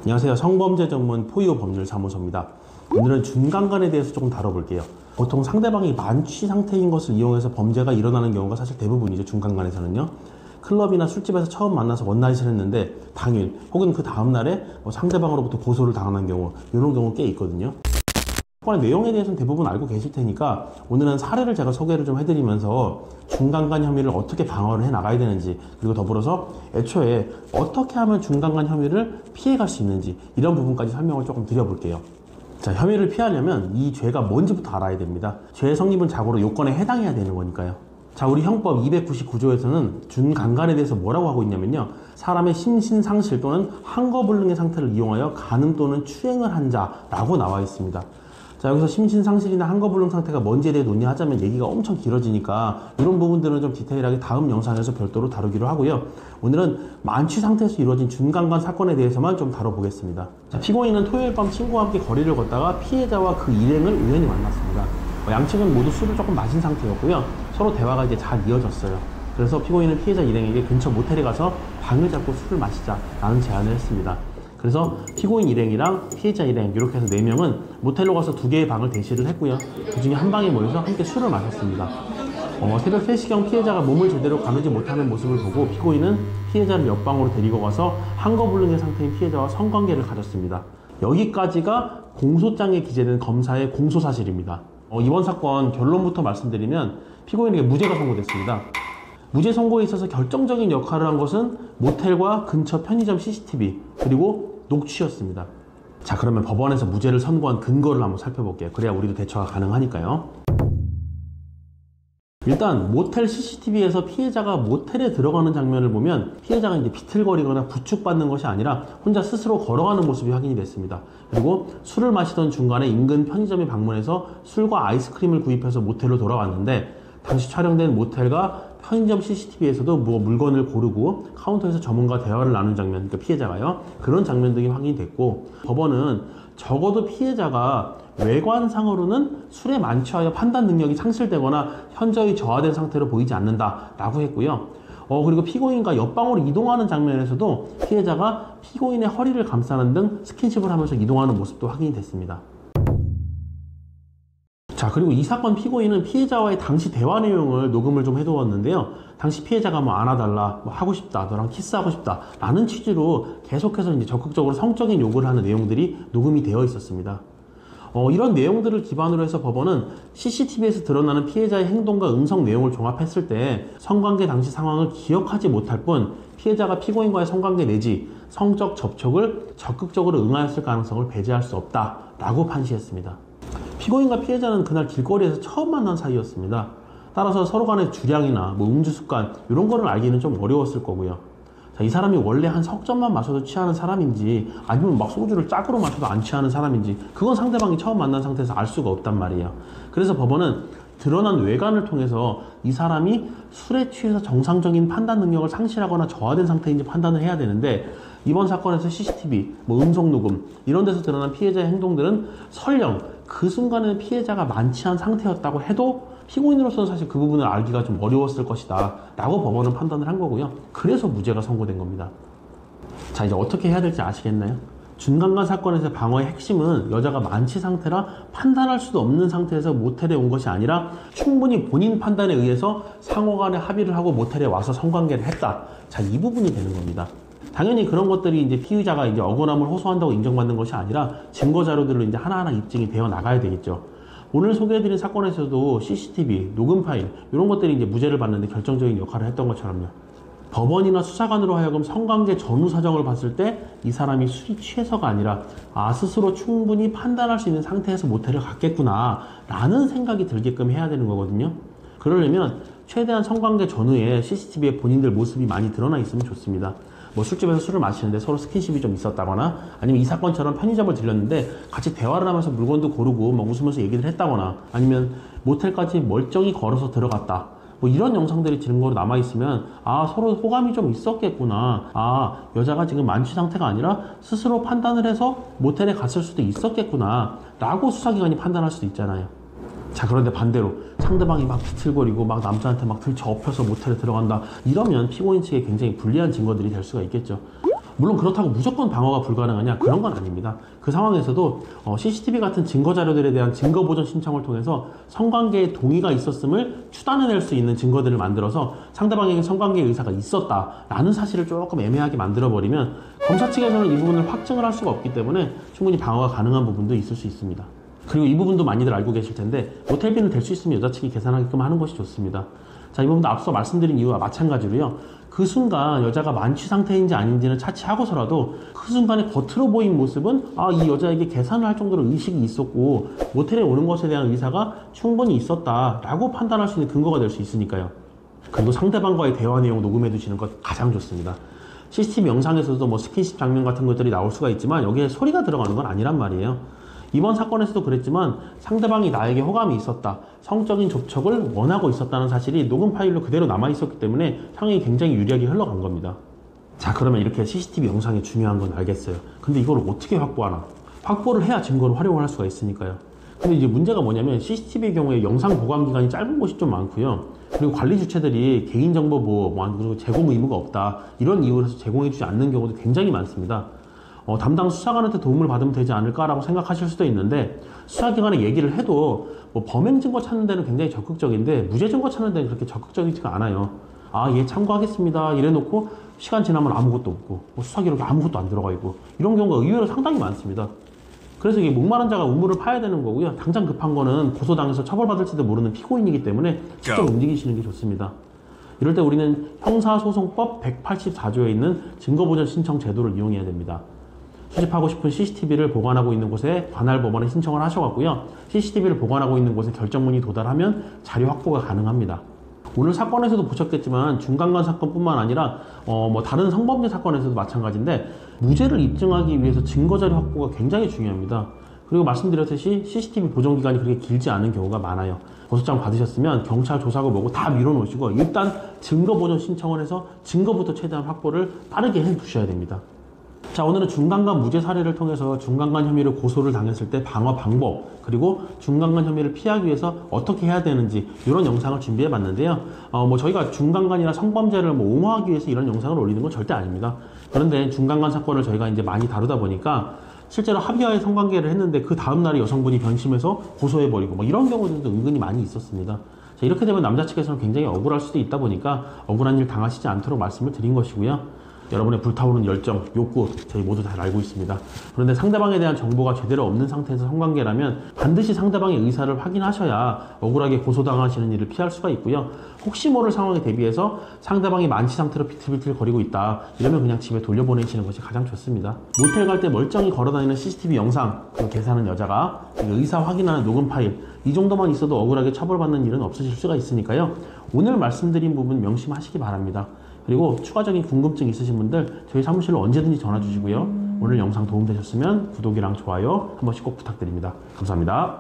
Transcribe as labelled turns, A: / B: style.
A: 안녕하세요. 성범죄 전문 포이오 법률사무소입니다. 오늘은 준강간에 대해서 조금 다뤄볼게요. 보통 상대방이 만취 상태인 것을 이용해서 범죄가 일어나는 경우가 사실 대부분이죠. 준강간에서는요. 클럽이나 술집에서 처음 만나서 원나잇을 했는데 당일 혹은 그 다음날에 상대방으로부터 고소를 당하는 경우, 이런 경우 꽤 있거든요. 사건의 내용에 대해서는 대부분 알고 계실 테니까 오늘은 사례를 제가 소개를 좀 해드리면서 준강간 혐의를 어떻게 방어를 해 나가야 되는지, 그리고 더불어서 애초에 어떻게 하면 준강간 혐의를 피해갈 수 있는지, 이런 부분까지 설명을 조금 드려볼게요. 자, 혐의를 피하려면 이 죄가 뭔지부터 알아야 됩니다. 죄의 성립은 자고로 요건에 해당해야 되는 거니까요. 자, 우리 형법 299조에서는 준강간에 대해서 뭐라고 하고 있냐면요, 사람의 심신상실 또는 한거불능의 상태를 이용하여 간음 또는 추행을 한 자라고 나와 있습니다. 자, 여기서 심신상실이나 한거불능 상태가 뭔지에 대해 논의하자면 얘기가 엄청 길어지니까 이런 부분들은 좀 디테일하게 다음 영상에서 별도로 다루기로 하고요. 오늘은 만취 상태에서 이루어진 준강간 사건에 대해서만 좀 다뤄보겠습니다. 자, 피고인은 토요일 밤 친구와 함께 거리를 걷다가 피해자와 그 일행을 우연히 만났습니다. 양측은 모두 술을 조금 마신 상태였고요. 서로 대화가 이제 잘 이어졌어요. 그래서 피고인은 피해자 일행에게 근처 모텔에 가서 방을 잡고 술을 마시자라는 제안을 했습니다. 그래서 피고인 일행이랑 피해자 일행 이렇게 해서 4명은 모텔로 가서 2개의 방을 대시를 했고요. 그 중에 한 방에 모여서 함께 술을 마셨습니다. 새벽 3시경 피해자가 몸을 제대로 가누지 못하는 모습을 보고 피고인은 피해자를 옆방으로 데리고 가서 한거불능의 상태인 피해자와 성관계를 가졌습니다. 여기까지가 공소장에 기재된 검사의 공소사실입니다. 이번 사건 결론부터 말씀드리면 피고인에게 무죄가 선고됐습니다. 무죄 선고에 있어서 결정적인 역할을 한 것은 모텔과 근처 편의점 CCTV 그리고 녹취였습니다. 자, 그러면 법원에서 무죄를 선고한 근거를 한번 살펴볼게요. 그래야 우리도 대처가 가능하니까요. 일단 모텔 CCTV에서 피해자가 모텔에 들어가는 장면을 보면 피해자가 이제 비틀거리거나 부축받는 것이 아니라 혼자 스스로 걸어가는 모습이 확인이 됐습니다. 그리고 술을 마시던 중간에 인근 편의점에 방문해서 술과 아이스크림을 구입해서 모텔로 돌아왔는데, 당시 촬영된 모텔과 편의점 CCTV에서도 물건을 고르고 카운터에서 점원과 대화를 나눈 장면, 그러니까 피해자가요, 그런 장면 등이 확인이 됐고, 법원은 적어도 피해자가 외관상으로는 술에 만취하여 판단 능력이 상실되거나 현저히 저하된 상태로 보이지 않는다라고 했고요. 그리고 피고인과 옆방으로 이동하는 장면에서도 피해자가 피고인의 허리를 감싸는 등 스킨십을 하면서 이동하는 모습도 확인이 됐습니다. 자, 그리고 이 사건 피고인은 피해자와의 당시 대화 내용을 녹음을 좀 해두었는데요. 당시 피해자가 안아달라, 하고 싶다, 너랑 키스하고 싶다 라는 취지로 계속해서 이제 적극적으로 성적인 요구를 하는 내용들이 녹음이 되어 있었습니다. 이런 내용들을 기반으로 해서 법원은 CCTV에서 드러나는 피해자의 행동과 음성 내용을 종합했을 때 성관계 당시 상황을 기억하지 못할 뿐 피해자가 피고인과의 성관계 내지 성적 접촉을 적극적으로 응하였을 가능성을 배제할 수 없다라고 판시했습니다. 피고인과 피해자는 그날 길거리에서 처음 만난 사이였습니다. 따라서 서로 간의 주량이나 음주 습관 이런 거를 알기는 좀 어려웠을 거고요. 자, 이 사람이 원래 한 석 잔만 마셔도 취하는 사람인지 아니면 막 소주를 짝으로 마셔도 안 취하는 사람인지 그건 상대방이 처음 만난 상태에서 알 수가 없단 말이에요. 그래서 법원은 드러난 외관을 통해서 이 사람이 술에 취해서 정상적인 판단 능력을 상실하거나 저하된 상태인지 판단을 해야 되는데, 이번 사건에서 CCTV, 음성 녹음 이런 데서 드러난 피해자의 행동들은 설령 그 순간에는 피해자가 만취한 상태였다고 해도 피고인으로서는 사실 그 부분을 알기가 좀 어려웠을 것이다 라고 법원은 판단을 한 거고요. 그래서 무죄가 선고된 겁니다. 자, 이제 어떻게 해야 될지 아시겠나요? 준강간 사건에서의 방어의 핵심은 여자가 만취 상태라 판단할 수도 없는 상태에서 모텔에 온 것이 아니라 충분히 본인 판단에 의해서 상호간에 합의를 하고 모텔에 와서 성관계를 했다. 자, 이 부분이 되는 겁니다. 당연히 그런 것들이 이제 피의자가 이제 억울함을 호소한다고 인정받는 것이 아니라 증거 자료들로 이제 하나하나 입증이 되어 나가야 되겠죠. 오늘 소개해드린 사건에서도 CCTV, 녹음 파일 이런 것들이 이제 무죄를 받는데 결정적인 역할을 했던 것처럼요. 법원이나 수사관으로 하여금 성관계 전후 사정을 봤을 때 이 사람이 술이 취해서가 아니라 스스로 충분히 판단할 수 있는 상태에서 모텔을 갔겠구나 라는 생각이 들게끔 해야 되는 거거든요. 그러려면 최대한 성관계 전후에 CCTV에 본인들 모습이 많이 드러나 있으면 좋습니다. 술집에서 술을 마시는데 서로 스킨십이 좀 있었다거나, 아니면 이 사건처럼 편의점을 들렸는데 같이 대화를 하면서 물건도 고르고 웃으면서 얘기를 했다거나, 아니면 모텔까지 멀쩡히 걸어서 들어갔다, 이런 영상들이 증거로 남아있으면 서로 호감이 좀 있었겠구나, 여자가 지금 만취 상태가 아니라 스스로 판단을 해서 모텔에 갔을 수도 있었겠구나 라고 수사기관이 판단할 수도 있잖아요. 자, 그런데 반대로 상대방이 막 비틀거리고 막 남자한테 막 들쳐 엎혀서 모텔에 들어간다 이러면 피고인 측에 굉장히 불리한 증거들이 될 수가 있겠죠. 물론 그렇다고 무조건 방어가 불가능하냐? 그런 건 아닙니다. 그 상황에서도 CCTV 같은 증거 자료들에 대한 증거 보전 신청을 통해서 성관계에 동의가 있었음을 추단해낼 수 있는 증거들을 만들어서 상대방에게 성관계의 의사가 있었다라는 사실을 조금 애매하게 만들어버리면 검사 측에서는 이 부분을 확증을 할 수가 없기 때문에 충분히 방어가 가능한 부분도 있을 수 있습니다. 그리고 이 부분도 많이들 알고 계실 텐데 모텔비는 될 수 있으면 여자 측이 계산하게끔 하는 것이 좋습니다. 자, 이 부분도 앞서 말씀드린 이유와 마찬가지로요. 그 순간 여자가 만취 상태인지 아닌지는 차치하고서라도 그 순간에 겉으로 보인 모습은 이 여자에게 계산을 할 정도로 의식이 있었고 모텔에 오는 것에 대한 의사가 충분히 있었다라고 판단할 수 있는 근거가 될 수 있으니까요. 그리고 상대방과의 대화 내용 녹음해 두시는 것 가장 좋습니다. CCTV 영상에서도 뭐 스킨십 장면 같은 것들이 나올 수가 있지만 여기에 소리가 들어가는 건 아니란 말이에요. 이번 사건에서도 그랬지만 상대방이 나에게 호감이 있었다, 성적인 접촉을 원하고 있었다는 사실이 녹음 파일로 그대로 남아있었기 때문에 상황이 굉장히 유리하게 흘러간 겁니다. 자, 그러면 이렇게 CCTV 영상이 중요한 건 알겠어요. 근데 이걸 어떻게 확보하나? 확보를 해야 증거를 활용할 수가 있으니까요. 근데 이제 문제가 뭐냐면 CCTV의 경우에 영상 보관 기간이 짧은 곳이 좀 많고요. 그리고 관리 주체들이 개인정보 보호, 그리고 제공 의무가 없다, 이런 이유로 해서 제공해주지 않는 경우도 굉장히 많습니다. 담당 수사관한테 도움을 받으면 되지 않을까라고 생각하실 수도 있는데 수사기관에 얘기를 해도 뭐 범행 증거 찾는 데는 굉장히 적극적인데 무죄 증거 찾는 데는 그렇게 적극적이지가 않아요. 예, 참고하겠습니다 이래놓고 시간 지나면 아무것도 없고 수사기록에 아무것도 안 들어가 있고 이런 경우가 의외로 상당히 많습니다. 그래서 이게 목마른 자가 우물을 파야 되는 거고요. 당장 급한 거는 고소당해서 처벌받을지도 모르는 피고인이기 때문에 직접 움직이시는 게 좋습니다. 이럴 때 우리는 형사소송법 184조에 있는 증거보전 신청 제도를 이용해야 됩니다. 수집하고 싶은 CCTV를 보관하고 있는 곳에 관할 법원에 신청을 하셔갖고요. CCTV를 보관하고 있는 곳에 결정문이 도달하면 자료 확보가 가능합니다. 오늘 사건에서도 보셨겠지만 중간간 사건뿐만 아니라 다른 성범죄 사건에서도 마찬가지인데 무죄를 입증하기 위해서 증거자료 확보가 굉장히 중요합니다. 그리고 말씀드렸듯이 CCTV 보존 기간이 그렇게 길지 않은 경우가 많아요. 고소장 받으셨으면 경찰 조사고 뭐고 다 밀어놓으시고 일단 증거 보존 신청을 해서 증거부터 최대한 확보를 빠르게 해 두셔야 됩니다. 자, 오늘은 중간간 무죄 사례를 통해서 중간간 혐의를 고소를 당했을 때 방어 방법, 그리고 중간간 혐의를 피하기 위해서 어떻게 해야 되는지 이런 영상을 준비해 봤는데요. 저희가 중간간이나 성범죄를 옹호하기 위해서 이런 영상을 올리는 건 절대 아닙니다. 그런데 중간간 사건을 저희가 이제 많이 다루다 보니까 실제로 합의하에 성관계를 했는데 그 다음날에 여성분이 변심해서 고소해버리고 이런 경우들도 은근히 많이 있었습니다. 자, 이렇게 되면 남자 측에서는 굉장히 억울할 수도 있다 보니까 억울한 일 당하시지 않도록 말씀을 드린 것이고요. 여러분의 불타오르는 열정, 욕구 저희 모두 잘 알고 있습니다. 그런데 상대방에 대한 정보가 제대로 없는 상태에서 성관계라면 반드시 상대방의 의사를 확인하셔야 억울하게 고소당하시는 일을 피할 수가 있고요. 혹시 모를 상황에 대비해서 상대방이 만취 상태로 비틀비틀 거리고 있다 이러면 그냥 집에 돌려보내시는 것이 가장 좋습니다. 모텔 갈 때 멀쩡히 걸어다니는 CCTV 영상, 그리고 계산은 여자가, 의사 확인하는 녹음 파일 이 정도만 있어도 억울하게 처벌받는 일은 없으실 수가 있으니까요. 오늘 말씀드린 부분 명심하시기 바랍니다. 그리고 추가적인 궁금증 있으신 분들 저희 사무실로 언제든지 전화 주시고요. 오늘 영상 도움되셨으면 구독이랑 좋아요 한 번씩 꼭 부탁드립니다. 감사합니다.